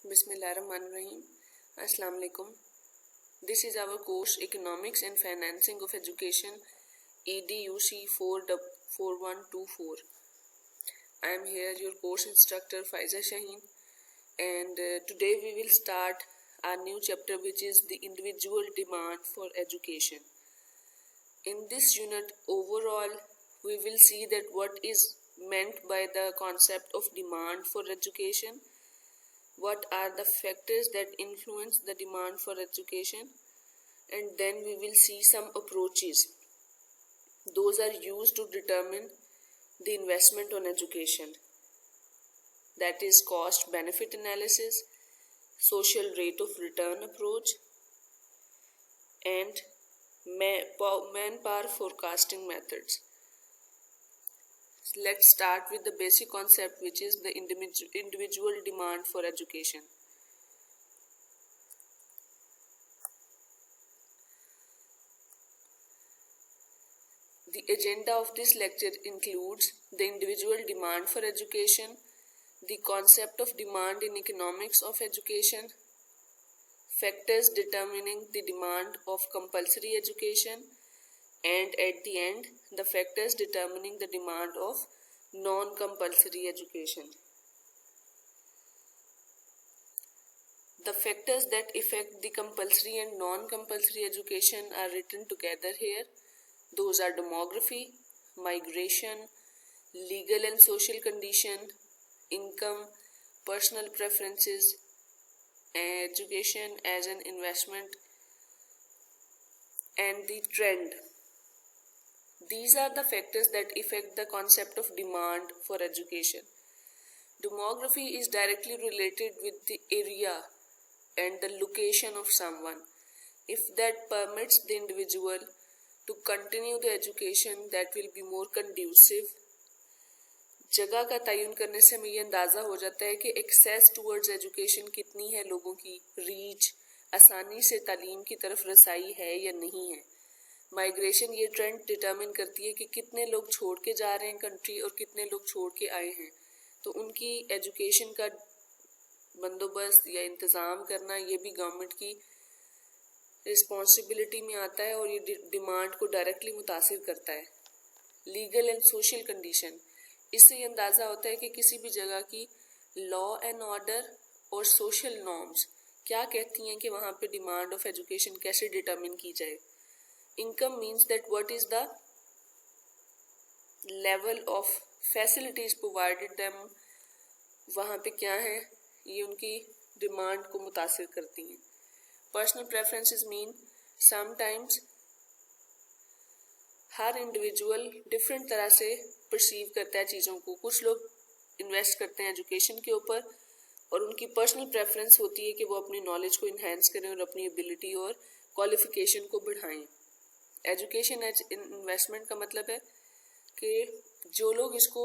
Bismillahirrahmanirrahim. Assalamu alaikum. This is our course Economics and Financing of Education EDUC 4124. I am here your course instructor Faiza Shaheen, and today we will start our new chapter, which is the individual demand for education. In this unit overall we will see that what is meant by the concept of demand for education, what are the factors that influence the demand for education, and then we will see some approaches. Those are used to determine the investment on education. That is cost benefit analysis, social rate of return approach, and manpower forecasting methods. Let's start with the basic concept, which is the individual demand for education. The agenda of this lecture includes the individual demand for education, the concept of demand in economics of education, factors determining the demand of compulsory education, and at the end, the factors determining the demand of non-compulsory education. The factors that affect the compulsory and non-compulsory education are written together here. Those are demography, migration, legal and social condition, income, personal preferences, education as an investment, and the trend. These are the factors that affect the concept of demand for education. Demography is directly related with the area and the location of someone. If that permits the individual to continue the education, that will be more conducive. जगह का तयन करने से हमें ये अंदाज़ा हो जाता है कि एक्सेस टुवर्ड्स एजुकेशन कितनी है, लोगों की रीच, आसानी से तालीम की तरफ रसाई है या नहीं है. माइग्रेशन ये ट्रेंड डिटर्मिन करती है कि कितने लोग छोड़ के जा रहे हैं कंट्री और कितने लोग छोड़ के आए हैं. तो उनकी एजुकेशन का बंदोबस्त या इंतज़ाम करना ये भी गवर्नमेंट की रिस्पॉन्सिबिलिटी में आता है और ये डिमांड को डायरेक्टली मुतासिर करता है. लीगल एंड सोशल कंडीशन, इससे ये अंदाज़ा होता है कि किसी भी जगह की लॉ एंड ऑर्डर और सोशल नॉर्म्स क्या कहती हैं कि वहाँ पे डिमांड ऑफ एजुकेशन कैसे डिटर्मिन की जाए. Income means that what is the level of facilities provided them, वहाँ पे क्या है, ये उनकी डिमांड को मुतासिर करती हैं. Personal preferences mean sometimes हर इंडिविजुअल डिफरेंट तरह से परसीव करता है चीज़ों को. कुछ लोग इन्वेस्ट करते हैं एजुकेशन के ऊपर और उनकी पर्सनल प्रेफरेंस होती है कि वो अपनी नॉलेज को इन्हेंस करें और अपनी एबिलिटी और क्वालिफिकेशन को बढ़ाएं. एजुकेशन एज इन्वेस्टमेंट का मतलब है कि जो लोग इसको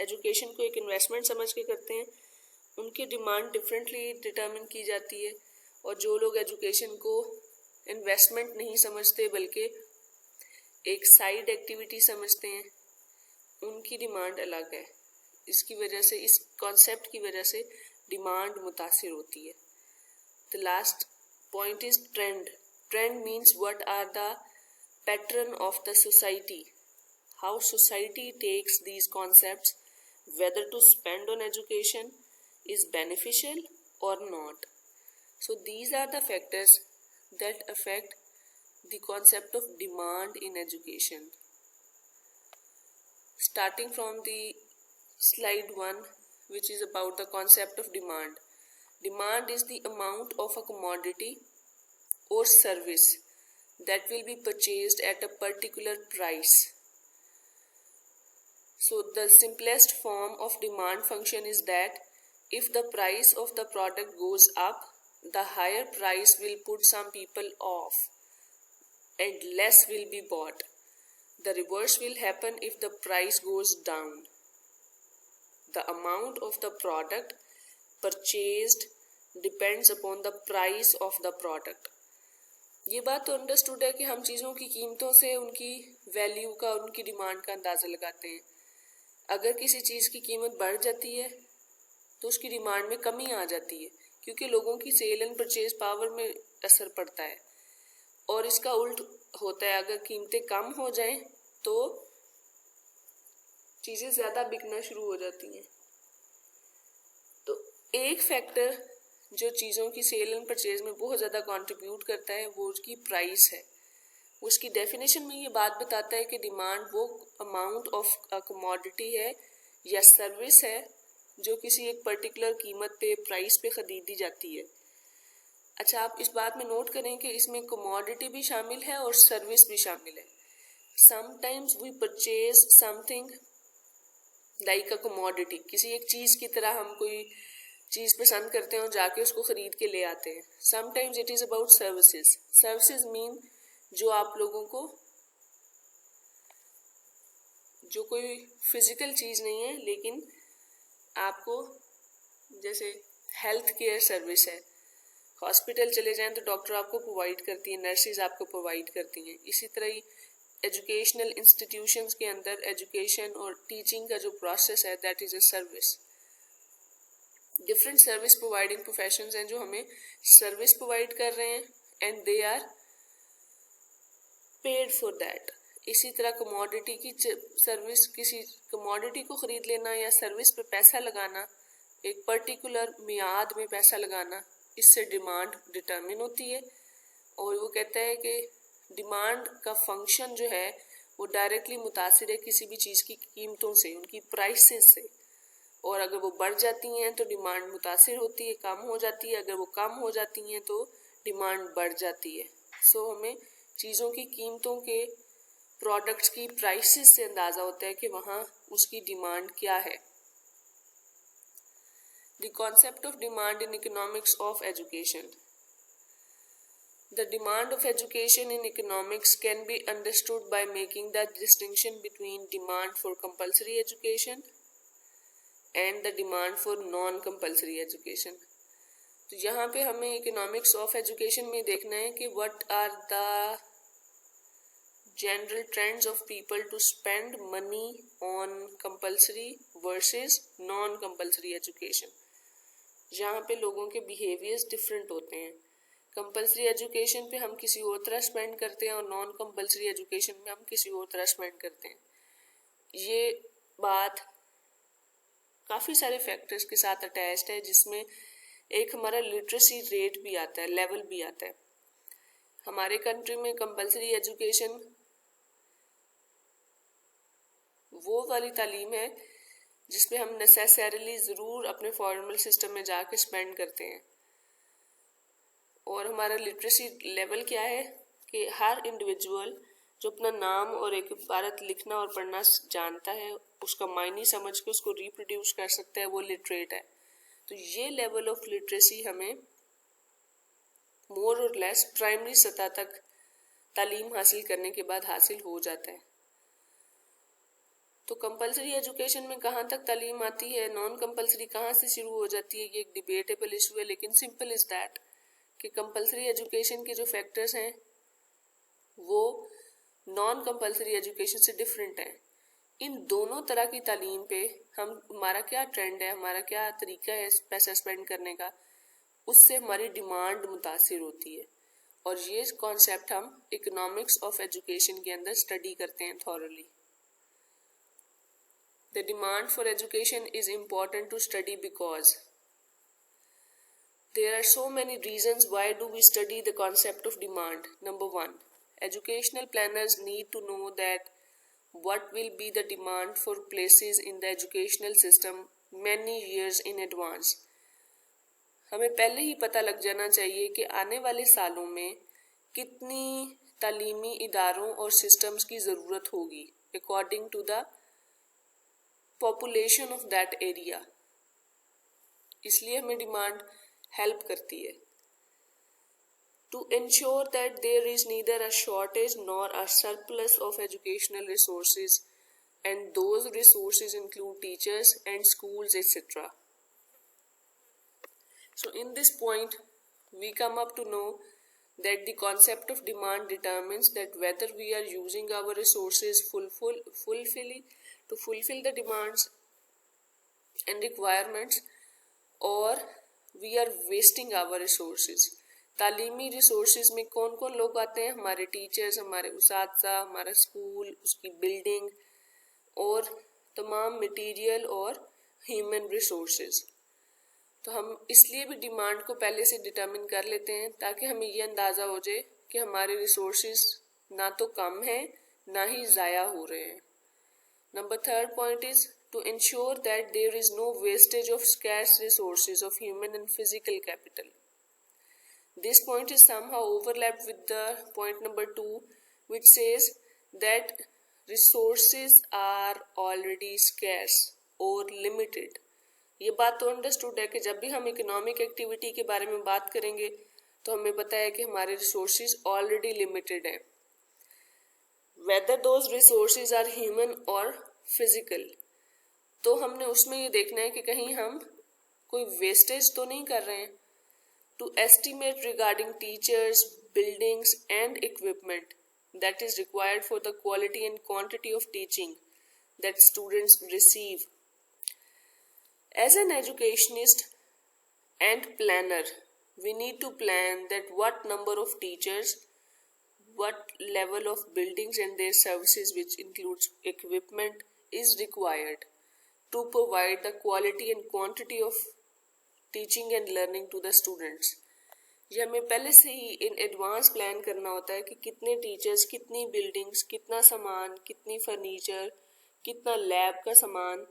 एजुकेशन को एक इन्वेस्टमेंट समझ के करते हैं उनकी डिमांड डिफरेंटली डिटर्मिन की जाती है, और जो लोग एजुकेशन को इन्वेस्टमेंट नहीं समझते बल्कि एक साइड एक्टिविटी समझते हैं उनकी डिमांड अलग है. इसकी वजह से, इस कॉन्सेप्ट की वजह से डिमांड मुतासिर होती है. The last point is trend. Trend means what are the pattern of the society, how society takes these concepts, whether to spend on education is beneficial or not. So these are the factors that affect the concept of demand in education. Starting from the slide 1, which is about the concept of demand. Demand is the amount of a commodity or service that will be purchased at a particular price. So the simplest form of demand function is that if the price of the product goes up, the higher price will put some people off and less will be bought. The reverse will happen if the price goes down. The amount of the product purchased depends upon the price of the product. ये बात तो understood है कि हम चीज़ों की कीमतों से उनकी वैल्यू का और उनकी डिमांड का अंदाज़ा लगाते हैं. अगर किसी चीज़ की कीमत बढ़ जाती है तो उसकी डिमांड में कमी आ जाती है, क्योंकि लोगों की सेल एंड परचेज पावर में असर पड़ता है। और इसका उल्ट होता है, अगर कीमतें कम हो जाएं तो चीज़ें ज़्यादा बिकना शुरू हो जाती हैं। तो एक फैक्टर जो चीज़ों की सेल एंड परचेज में बहुत ज़्यादा कंट्रीब्यूट करता है वो उसकी प्राइस है। उसकी डेफिनेशन में ये बात बताता है कि डिमांड वो अमाउंट ऑफ अ कमोडिटी है या सर्विस है जो किसी एक पर्टिकुलर कीमत पे, प्राइस पे ख़रीदी जाती है। अच्छा, आप इस बात में नोट करें कि इसमें कमोडिटी भी शामिल है और सर्विस भी शामिल है। Sometimes we purchase something like a commodity, किसी एक चीज़ की तरह हम कोई चीज़ पसंद करते हैं और जाके उसको ख़रीद के ले आते हैं। Sometimes it is about services. Services mean जो आप लोगों को, जो कोई फिजिकल चीज़ नहीं है लेकिन आपको, जैसे हेल्थ केयर सर्विस है, हॉस्पिटल चले जाएं तो डॉक्टर आपको प्रोवाइड करती है, नर्सेज आपको प्रोवाइड करती हैं। इसी तरह ही एजुकेशनल इंस्टीट्यूशंस के अंदर एजुकेशन और टीचिंग का जो प्रोसेस है that is a service. Different service providing professions हैं जो हमें सर्विस प्रोवाइड कर रहे हैं and they are paid for that. इसी तरह कमोडिटी की सर्विस, किसी कमोडिटी को ख़रीद लेना या सर्विस पे पैसा लगाना, एक पर्टिकुलर मियाद में पैसा लगाना, इससे डिमांड डिटर्मिन होती है। और वो कहता है कि डिमांड का फंक्शन जो है वो डायरेक्टली मुतासिर है किसी भी चीज़ की कीमतों से, उनकी प्राइसेस से। और अगर वो बढ़ जाती हैं तो डिमांड मुतासिर होती है, कम हो जाती है। अगर वो कम हो जाती हैं तो डिमांड बढ़ जाती है। सो हमें चीज़ों की कीमतों के, प्रोडक्ट्स की प्राइसेस से अंदाज़ा होता है कि वहाँ उसकी डिमांड क्या है। The concept of demand in economics of education. The demand of education in economics can be understood by making the distinction between demand for compulsory education and the demand for non-compulsory education. तो यहाँ पे हमें economics of education में देखना है कि what are the general trends of people to spend money on compulsory versus non-compulsory education. यहाँ पे लोगों के बिहेवियर्स डिफरेंट होते हैं। कंपल्सरी एजुकेशन पे हम किसी और तरह स्पेंड करते हैं और नॉन कंपल्सरी एजुकेशन में हम किसी और तरह स्पेंड करते हैं। ये बात काफ़ी सारे फैक्टर्स के साथ अटैच्ड है, जिसमें एक हमारा लिटरेसी रेट भी आता है, लेवल भी आता है। हमारे कंट्री में कंपल्सरी एजुकेशन वो वाली तालीम है जिसमें हम नेसेसरीली ज़रूर अपने फॉर्मल सिस्टम में जाके स्पेंड करते हैं। और हमारा लिटरेसी लेवल क्या है कि हर इंडिविजुअल जो अपना नाम और एक इबारत लिखना और पढ़ना जानता है, उसका मायने समझ के उसको रिप्रोड्यूस कर सकता है, वो लिटरेट है। तो ये लेवल ऑफ लिटरेसी हमें मोर और लेस प्राइमरी सतह तक तालीम हासिल करने के बाद हासिल हो जाता है। तो कंपलसरी एजुकेशन में कहाँ तक तालीम आती है, नॉन कंपलसरी कहाँ से शुरू हो जाती है, ये एक डिबेटेबल इशू है। लेकिन सिंपल इज दैट कि कंपलसरी एजुकेशन के जो फैक्टर्स हैं वो नॉन कंपलसरी एजुकेशन से डिफरेंट हैं। इन दोनों तरह की तालीम पे हमारा क्या ट्रेंड है, हमारा क्या तरीका है पैसा स्पेंड करने का, उससे हमारी डिमांड मुतासिर होती है। और ये कॉन्सेप्ट हम इकोनॉमिक्स ऑफ एजुकेशन के अंदर स्टडी करते हैं thoroughly. The demand for education is important to study because there are so many reasons why do we study the concept of demand. Number one, educational planners need to know that what will be the demand for places in the educational system many years in advance. हमें पहले ही पता लग जाना चाहिए कि आने वाले सालों में कितनी तालीमी इदारों और सिस्टम्स की ज़रूरत होगी according to the population of that area. इसलिए हमें डिमांड हेल्प करती है to ensure that there is neither a shortage nor a surplus of educational resources and those resources include teachers and schools etcetera. So in this point we come up to know that the concept of demand determines that whether we are using our resources to fulfill the demands and requirements, or we are wasting our resources. तालीमी resources में कौन कौन लोग आते हैं? हमारे teachers, हमारे उसातिज़ा, हमारा स्कूल, उसकी बिल्डिंग और तमाम मटेरियल और ह्यूमन रिसोर्सेज। तो हम इसलिए भी डिमांड को पहले से डिटरमिन कर लेते हैं ताकि हमें ये अंदाज़ा हो जाए कि हमारे रिसोर्सेज ना तो कम है ना ही ज़ाया हो रहे हैं। Number third point is to ensure that there is no wastage of scarce resources of human and physical capital. This point is somehow overlapped with the point number 2, which says that resources are already scarce or limited. ये बात तो understood है कि जब भी हम economic activity के बारे में बात करेंगे तो हमें पता है कि हमारे रिसोर्सेज ऑलरेडी लिमिटेड हैं, whether those resources are human or physical. तो हमने उसमें ये देखना है कि कहीं हम कोई वेस्टेज तो नहीं कर रहे हैं। To estimate regarding teachers, buildings and equipment that is required for the quality and quantity of teaching that students receive. As an educationist and planner, we need to plan that what number of teachers, what level of buildings and their services, which includes equipment, is required to provide the quality and quantity of teaching and learning to the students. ये हमें पहले से ही in advance plan करना होता है कि कितने teachers, कितनी बिल्डिंग्स, कितना सामान, कितनी फर्नीचर, कितना लैब का सामान,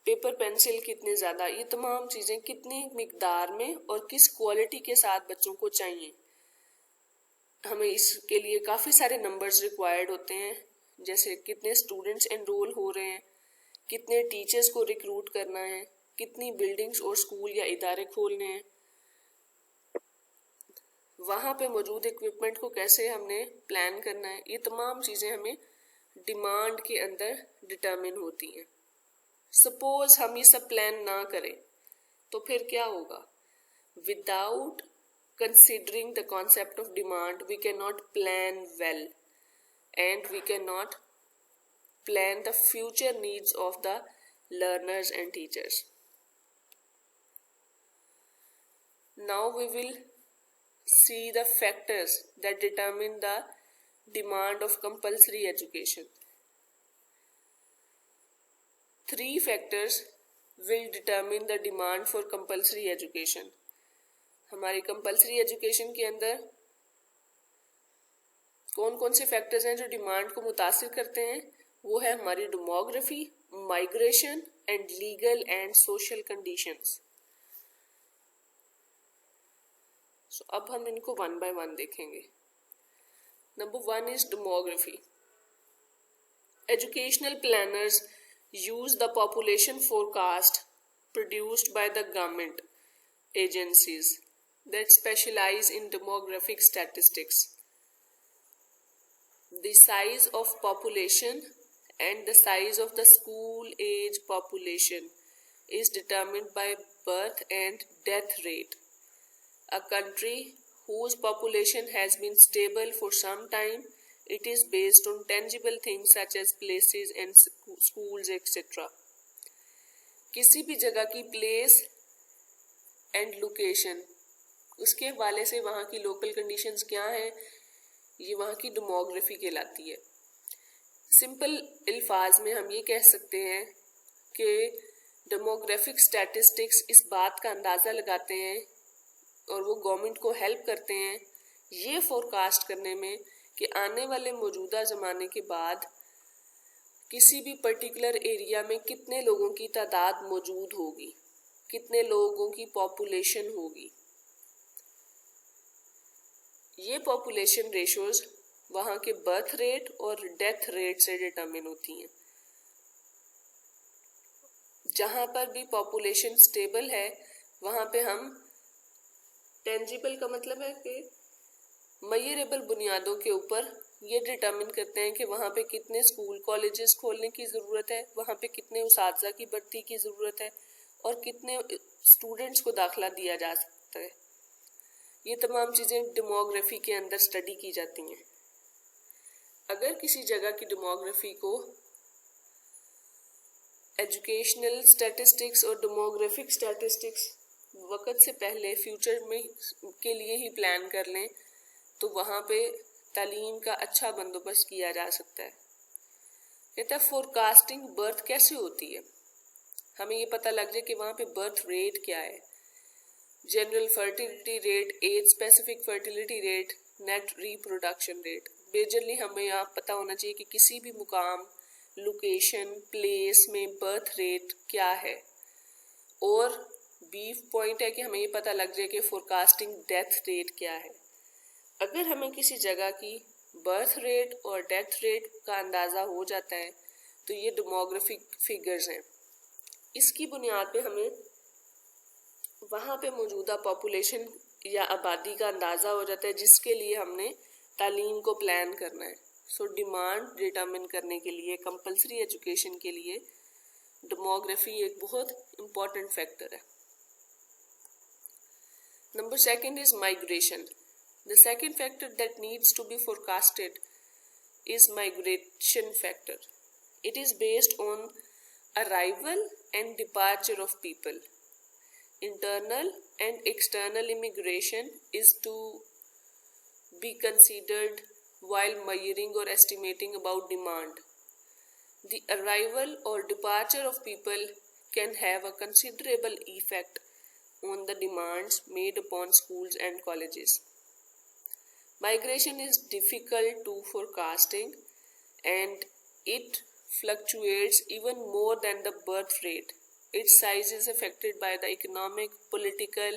पेपर पेंसिल कितने ज़्यादा, ये तमाम चीज़ें कितनी मिकदार में और किस क्वालिटी के साथ बच्चों को चाहिए। हमें इसके लिए काफ़ी सारे नंबर्स रिक्वायर्ड होते हैं, जैसे कितने स्टूडेंट्स एनरोल हो रहे हैं, कितने टीचर्स को रिक्रूट करना है, कितनी बिल्डिंग्स और स्कूल या इदारे खोलने हैं, वहाँ पे मौजूद इक्विपमेंट को कैसे हमने प्लान करना है। ये तमाम चीज़ें हमें डिमांड के अंदर डिटरमिन होती हैं। सपोज हम ये सब प्लान ना करें तो फिर क्या होगा? Without considering the concept of demand we can not plan well and we can not plan the future needs of the learners and teachers. Now we will see the factors that determine the demand of compulsory education. 3 factors will determine the demand for compulsory education. हमारी compulsory education के अंदर कौन कौन से factors हैं जो demand को मुतासिर करते हैं? वो है हमारी demography, migration and legal and social conditions. So, अब हम इनको 1 by 1 देखेंगे। Number 1 is demography. Educational planners use the population forecast produced by the government agencies that specialize in demographic statistics. The size of population and the size of the school age population is determined by birth and death rate. A country whose population has been stable for some time, it is based on tangible things such as places and schools etc. किसी भी जगह की place and location, उसके हवाले से वहाँ की local conditions क्या हैं, ये वहाँ की डेमोग्राफी कहलाती है। सिंपल अल्फाज में हम ये कह सकते हैं कि डेमोग्राफिक स्टैटिस्टिक्स इस बात का अंदाज़ा लगाते हैं और वो गवर्नमेंट को हेल्प करते हैं ये फोरकास्ट करने में कि आने वाले मौजूदा ज़माने के बाद किसी भी पर्टिकुलर एरिया में कितने लोगों की तादाद मौजूद होगी, कितने लोगों की पॉपुलेशन होगी। ये पॉपुलेशन रेशोज वहाँ के बर्थ रेट और डेथ रेट से डिटरमिन होती हैं। जहाँ पर भी पॉपुलेशन स्टेबल है वहाँ पे हम टेंजिबल का मतलब है कि मेजरेबल बुनियादों के ऊपर ये डिटरमिन करते हैं कि वहाँ पे कितने स्कूल कॉलेजेस खोलने की ज़रूरत है, वहाँ पे कितने उसातिज़ा की भर्ती की ज़रूरत है और कितने स्टूडेंट्स को दाखिला दिया जा सकता है। ये तमाम चीज़ें डेमोग्राफी के अंदर स्टडी की जाती हैं। अगर किसी जगह की डेमोग्राफी को एजुकेशनल स्टैटिस्टिक्स और डेमोग्राफिक स्टैटिस्टिक्स वक्त से पहले फ्यूचर में के लिए ही प्लान कर लें तो वहाँ पे तालीम का अच्छा बंदोबस्त किया जा सकता है। कहता है फोरकास्टिंग बर्थ कैसे होती है, हमें ये पता लग जाए कि वहाँ पे बर्थ रेट क्या है, general fertility rate, age specific fertility rate, net reproduction rate. Majorly हमें यहाँ पता होना चाहिए कि किसी भी मुकाम, लोकेशन, प्लेस में बर्थ रेट क्या है। और बीफ पॉइंट है कि हमें ये पता लग जाए कि फोरकास्टिंग डेथ रेट क्या है। अगर हमें किसी जगह की बर्थ रेट और डेथ रेट का अंदाज़ा हो जाता है तो ये डेमोग्राफिक फिगर्स हैं। इसकी बुनियाद पे हमें वहाँ पे मौजूदा पॉपुलेशन या आबादी का अंदाज़ा हो जाता है जिसके लिए हमने तालीम को प्लान करना है। सो डिमांड डिटरमिन करने के लिए, कंपलसरी एजुकेशन के लिए डेमोग्राफी एक बहुत इम्पॉर्टेंट फैक्टर है। Number second is migration. The second factor that needs to be forecasted is migration factor. It is based on arrival and departure of people. Internal and external immigration is to be considered while measuring or estimating about demand. The arrival or departure of people can have a considerable effect on the demands made upon schools and colleges. Migration is difficult to forecasting and it fluctuates even more than the birth rate. Its size is affected by the economic, political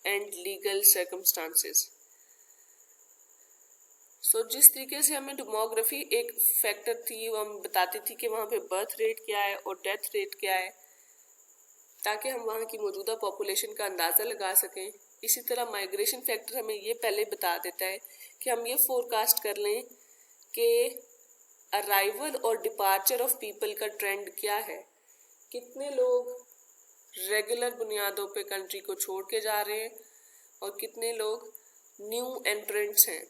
and legal circumstances. जिस तरीके से हमें demography एक factor थी, वो हम बताती थी कि वहाँ पे बर्थ रेट क्या है और डेथ रेट क्या है ताकि हम वहाँ की मौजूदा पॉपुलेशन का अंदाज़ा लगा सकें। इसी तरह माइग्रेशन फैक्टर हमें ये पहले बता देता है कि हम ये फोरकास्ट कर लें कि अराइवल और डिपार्चर ऑफ पीपल का ट्रेंड क्या है, कितने लोग रेगुलर बुनियादों पे कंट्री को छोड़ के जा रहे हैं और कितने लोग न्यू एंट्रेंट्स हैं।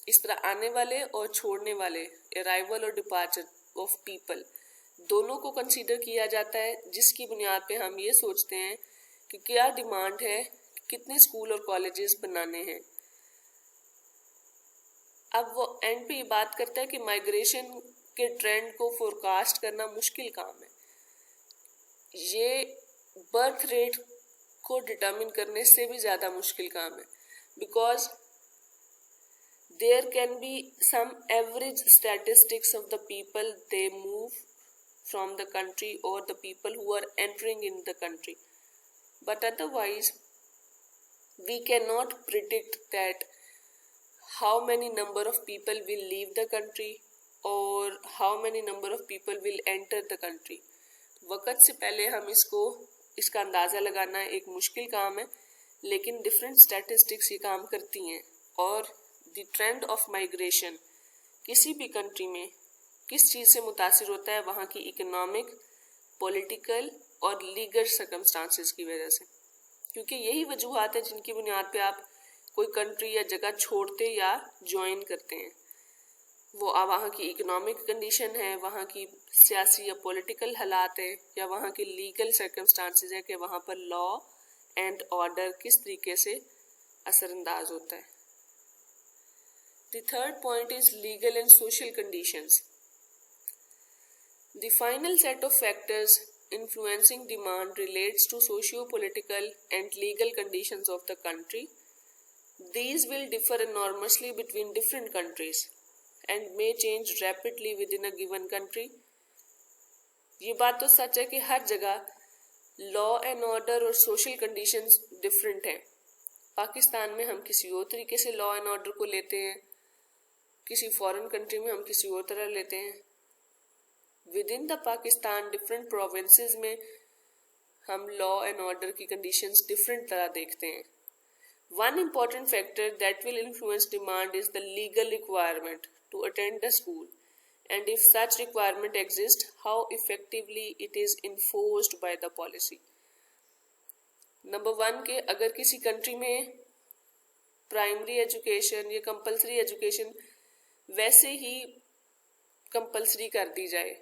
इस तरह आने वाले और छोड़ने वाले, अराइवल और डिपार्चर ऑफ पीपल दोनों को कंसीडर किया जाता है, जिसकी बुनियाद पे हम ये सोचते हैं कि क्या डिमांड है, कितने स्कूल और कॉलेजेस बनाने हैं। अब वो एंड पे ये बात करता है कि माइग्रेशन के ट्रेंड को फोरकास्ट करना मुश्किल काम है। ये बर्थ रेट को डिटरमिन करने से भी ज़्यादा मुश्किल काम है, because there can be some average statistics of the people they move from the country or the people who are entering in the country, but otherwise we cannot predict that how many number of people will leave the country or how many number of people will enter the country. वक्त से पहले हम इसका अंदाज़ा लगाना एक मुश्किल काम है, लेकिन डिफरेंट स्टैटिस्टिक्स ये काम करती हैं। और द ट्रेंड ऑफ माइग्रेशन किसी भी कंट्री में किस चीज़ से मुतासिर होता है, वहाँ की इकोनॉमिक, पॉलिटिकल और लीगल सर्कमस्टांसेस की वजह से, क्योंकि यही वजूहात है जिनकी बुनियाद पे आप कोई कंट्री या जगह छोड़ते या ज्वाइन करते हैं। वो वहाँ की इकोनॉमिक कंडीशन है, वहाँ की सियासी या पॉलिटिकल हालात है, या वहाँ की लीगल सर्कमस्टांसेस है कि वहाँ पर लॉ एंड ऑर्डर किस तरीके से असरअंदाज होता है। The third point is legal and social conditions. The final set of factors influencing demand relates to socio-political and legal conditions of the country. These will differ enormously between different countries and may change rapidly within a given country. ये बात तो सच है कि हर जगह law and order और social conditions different हैं। पाकिस्तान में हम किसी और तरीके से लॉ एंड ऑर्डर को लेते हैं, किसी फॉरेन कंट्री में हम किसी और तरह लेते हैं। Within the Pakistan different provinces में हम लॉ एंड ऑर्डर की कंडीशंस डिफरेंट तरह देखते हैं। One important factor that will influence demand is the legal requirement to attend the school and if such requirement exists, how effectively it is enforced by the policy. Number 1 के अगर किसी country में primary education या compulsory education वैसे ही compulsory कर दी जाए,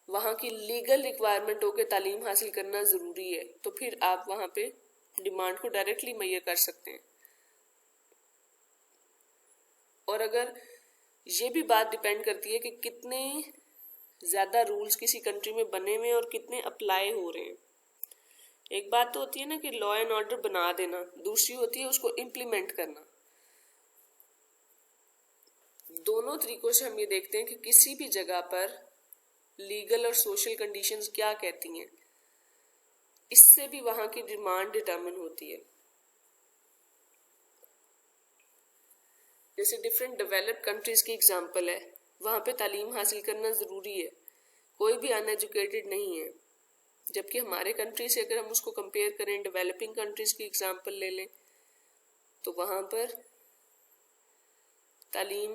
वहाँ की लीगल रिक्वायरमेंट हो के तालीम हासिल करना ज़रूरी है, तो फिर आप वहाँ पे डिमांड को डायरेक्टली मुहैया कर सकते हैं। और अगर ये भी बात डिपेंड करती है कि कितने ज़्यादा रूल्स किसी कंट्री में बने हुए हैं और कितने अप्लाई हो रहे हैं। एक बात तो होती है ना कि लॉ एंड ऑर्डर बना देना, दूसरी होती है उसको इम्प्लीमेंट करना। दोनों तरीकों से हम ये देखते हैं कि किसी भी जगह पर लीगल और सोशल कंडीशंस क्या कहती हैं, इससे भी वहाँ की डिमांड डिटरमिन होती है। जैसे डिफरेंट डेवलप्ड कंट्रीज की एग्जांपल है, वहाँ पे तालीम हासिल करना ज़रूरी है, कोई भी अनएजुकेटेड नहीं है। जबकि हमारे कंट्री से अगर हम उसको कंपेयर करें, डेवलपिंग कंट्रीज की एग्जांपल ले लें, तो वहाँ पर तालीम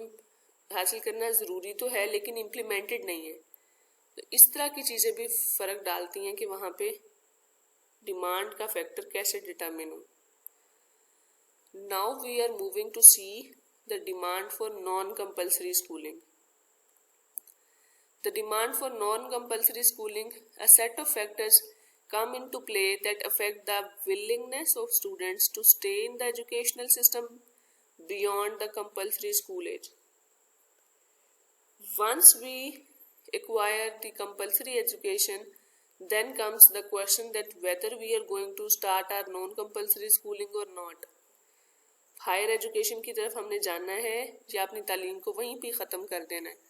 हासिल करना ज़रूरी तो है लेकिन इम्प्लीमेंटेड नहीं है। तो इस तरह की चीज़ें भी फ़र्क डालती हैं कि वहाँ पे डिमांड का फैक्टर कैसे डिटरमिन हो। Now we are moving to see the demand for non compulsory schooling. The demand for non-compulsory schooling, a set of factors come into play that affect the willingness of students to stay in the educational system beyond the compulsory school age. Once we acquire the compulsory education, then comes the question that whether we are going to start our non-compulsory schooling or not. Higher education की तरफ हमने जाना है या अपनी तालीम को वहीं पे ख़त्म कर देना है,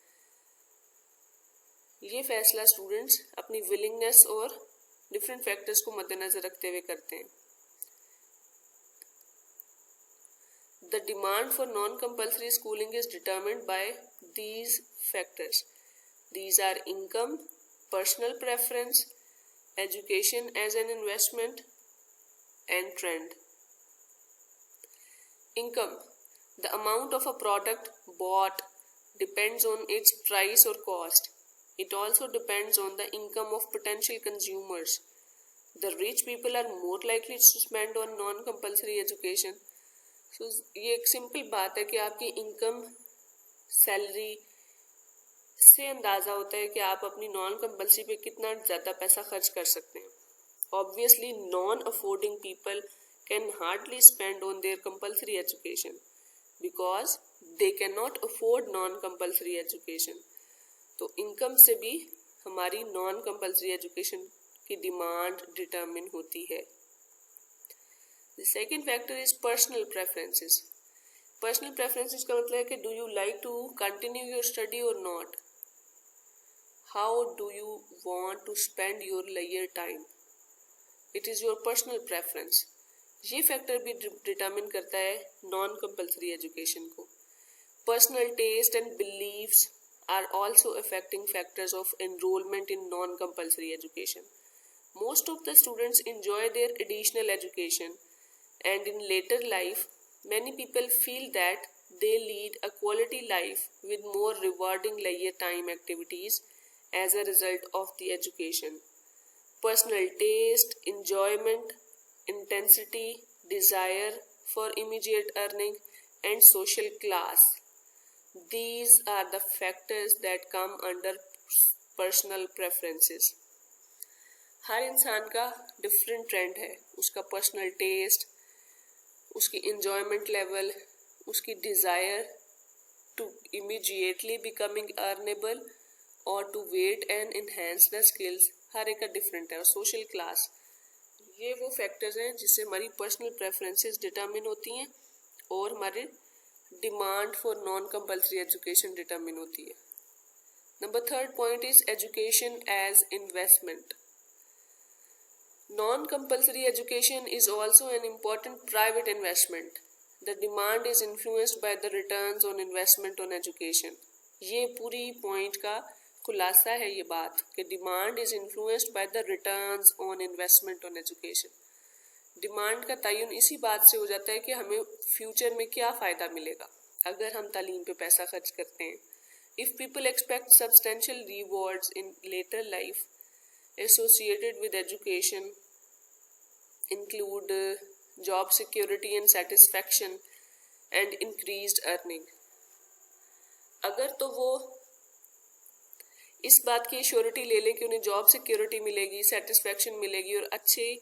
ये फैसला स्टूडेंट्स अपनी विलिंगनेस और डिफरेंट फैक्टर्स को मद्देनजर रखते हुए करते हैं। The demand for non compulsory schooling is determined by these factors. These are income, personal preference, education as an investment and trend. Income, the amount of a product bought depends on its price और cost. It also depends on the income of potential consumers. The rich people are more likely to spend on non-compulsory education. So ये एक simple बात है कि आपकी income, salary से अंदाज़ा होता है कि आप अपनी नॉन कंपल्सरी पे कितना ज़्यादा पैसा खर्च कर सकते हैं. Obviously, non-affording people can hardly spend on their compulsory education because they cannot afford non-compulsory education. तो इनकम से भी हमारी नॉन कंपल्सरी एजुकेशन की डिमांड डिटरमिन होती है. The second factor is personal preferences. Personal preferences का मतलब है कि do you like to continue your study और not. How do you want to spend your leisure time. It is your personal preference. ये factor भी determine करता है non compulsory education को. Personal taste and beliefs are also affecting factors of enrollment in non-compulsory education. Most of the students enjoy their additional education, and in later life, many people feel that they lead a quality life with more rewarding leisure time activities as a result of the education. Personal taste, enjoyment, intensity, desire for immediate earning, and social class. These are the factors that come under personal preferences. हर इंसान का different trend है, उसका personal taste, उसकी enjoyment level, उसकी desire to immediately becoming earnable और to wait and enhance the skills, हर एक का डिफरेंट है. और सोशल क्लास, ये वो फैक्टर्स हैं जिससे हमारी पर्सनल प्रेफरेंसेस डिटरमिन होती हैं और हमारे demand for non compulsory education determine होती है. Number third point is education as investment. Non compulsory education is also an important private investment. The demand is influenced by the returns on investment on education. ये पूरी point का खुलासा है ये बात कि demand is influenced by the returns on investment on education. Demand का तयन इसी बात से हो जाता है कि हमें फ्यूचर में क्या फ़ायदा मिलेगा अगर हम तालीम पे पैसा खर्च करते हैं. If people expect substantial rewards in later life associated with education include job security and satisfaction and increased earning. अगर तो वो इस बात की श्योरिटी ले लें कि उन्हें जॉब सिक्योरिटी मिलेगी, सेटिस्फेक्शन मिलेगी और अच्छे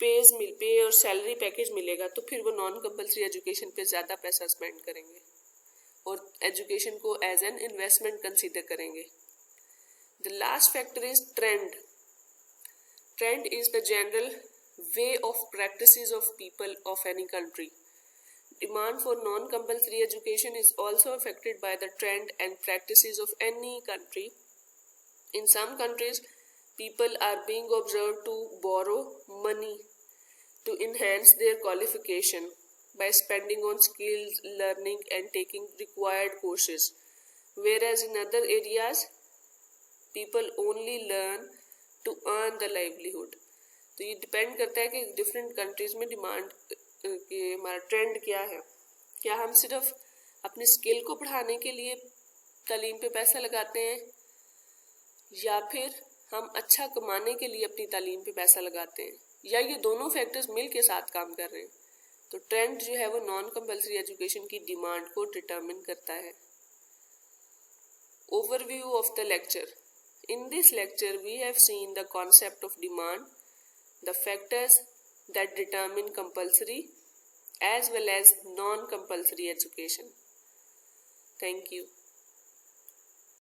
पे और सैलरी पैकेज मिलेगा, तो फिर वो नॉन कंपल्सरी एजुकेशन पे ज़्यादा पैसा स्पेंड करेंगे और एजुकेशन को एज एन इन्वेस्टमेंट कंसीडर करेंगे। The last factor is trend. Trend is the general way of practices of people of any country. Demand for non-compulsory education is also affected by the trend and practices of any country. In some countries, people are being observed to borrow money to enhance their qualification by spending on skills, learning and taking required courses. Whereas in other areas, people only learn to earn the livelihood. तो ये depend करता है कि different countries में demand कि हमारा trend क्या है। क्या हम सिर्फ अपनी स्किल को बढ़ाने के लिए तालीम पे पैसा लगाते हैं या फिर हम अच्छा कमाने के लिए अपनी तालीम पे पैसा लगाते हैं, या ये दोनों फैक्टर्स मिल के साथ काम कर रहे हैं। तो ट्रेंड जो है वो नॉन कंपल्सरी एजुकेशन की डिमांड को डिटरमिन करता है। Overview of the lecture. In this lecture we have seen the concept of demand, the factors that determine compulsory as well as non-compulsory education. Thank you.